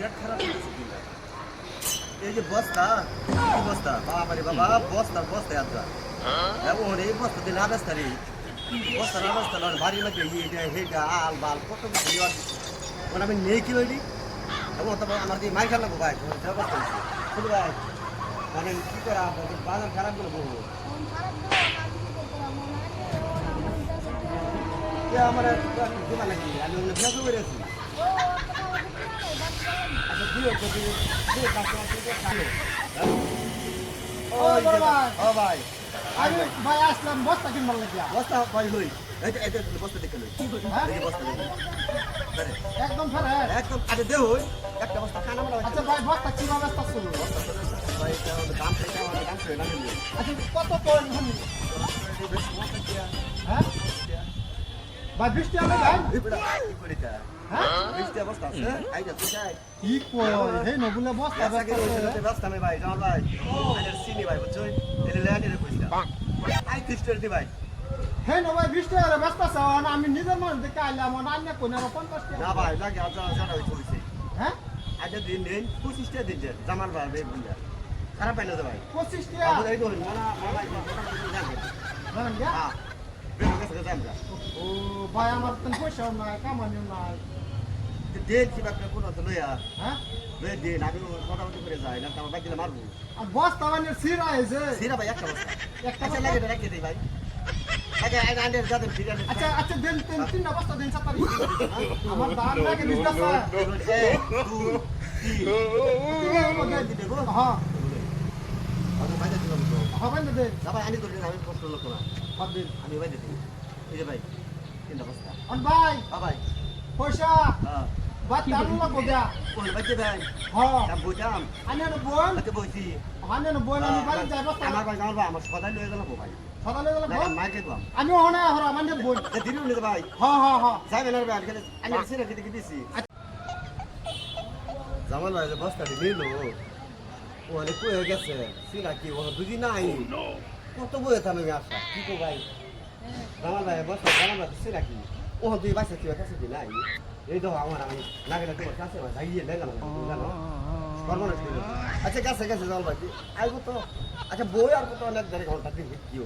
বিরাট খারাপ হয়েছে কিনা এই যে বস্তা এই বস্তা বাবা রে বাবা বস্তা আদরা এখন এই বস্তা দিন আবেস্তা রে বস্তা আবেস্তা না বাড়ির মধ্যে এইটা হেটা আল বাল কত কিছু দেওয়া দিচ্ছে মানে আমি নেই কি হইলি এবং তো আমার দিয়ে মাই খেলা ভাই বস্তা শুধু ভাই মানে কি করা বাজার খারাপ করে বলবো আমার দোকান নাকি আমি ব্যবসা করে আছি ভাই আসলাম বস্তা কিনবার লাগিয়া বস্তা ভাই হই বস্তা দেখে লই বস্তা দেখে একদম ফেরে একদম আরে দেও একটা বস্তা খানা মানে আচ্ছা ভাই বস্তা কিভাবে বস্তা ছিল ভাই দাম থেকে না নিয়ে আচ্ছা কত পয়েন্ট হলি হ্যাঁ ভাই 20 টাকা ভাই এই বড় কি করে তা হ্যাঁ 20 টাকা বস্তা আছে আইটা তুই যাই কি কই হে নবুলে বস্তা বস্তা মে ভাই জান ভাই আরে সিনি ভাই বুঝছো এলে ল্যান্ডের কইতা আই টিস্টার দি ভাই হে নো ভাই 20 টাকা বস্তা চাও আমি নিজের মন দেখে আইলাম অন্য কোন 50 টাকা না ভাই লাগে আজা জানা হইছে হইছে হ্যাঁ আজ দিন দিন 25 টাকা দিন জামাল ভাই বে বুঝা খারাপ পাইলো ভাই 25 টাকা আবু এই তো মানা মানা জানবে জানেন গা হ্যাঁ বের কাছে জানবা ও ভাই আমার তো পয়সা নাই কামানিও নাই দেন কি বাপ কোন তো লইয়া হ্যাঁ লই দেন আমি মোটামুটি করে যাই না তোমার বাইক দিলে মারবো আর বস্তা মানে সিরা আইছে সিরা ভাই একটা বস্তা একটা আচ্ছা লাগে রাখি দেই ভাই আগে আগে আন্ডার যাদের ফিরে আচ্ছা আচ্ছা দেন তিনটা বস্তা দেন সাত তারিখ আমার দাম লাগে 20 টাকা হ্যাঁ আমি বাইরে দিলাম তো হবেন দে ভাই আনি ধরে আমি কষ্ট লোক না হবেন আমি বাইরে দিই এই যে ভাই তিনটা বস্তা অন ভাই ভাই পয়সা হ্যাঁ বাত আলু লাগো গা কোন বাইতে ভাই হ্যাঁ দাম বুঝাম আনে বোন আতে বইছি আনে বোন আমি বাড়ি যাই বস্তা আমার ভাই আমার ভাই আমার সদাই লয়ে গেল ভাই সকালে গেলে না বোন মাইকে দাম আমি ওখানে হর আমাদের বোন দিন নিতে ভাই হ্যাঁ হ্যাঁ হ্যাঁ যাবে না ভাই আমি সিরা দিতে দিছি জামাল ভাই বস্তাটি নিলো ও অনেক হয়ে গেছে সিরা কি ও বুঝি নাই কত বয়ে থামে আসা কি কো ভাই জামাল ভাই বস্তা জামাল ভাই সিরা কি ও দুই বাসা কি কাছে দি নাই এই তো আমার আমি লাগে না তোমার কাছে ভাই যাইয়ে দিলাম জানো সর্বনাশ আচ্ছা গেছে জামাল ভাই আইবো তো আচ্ছা বই আর কত অনেক দেরি ঘন্টা দিবি কি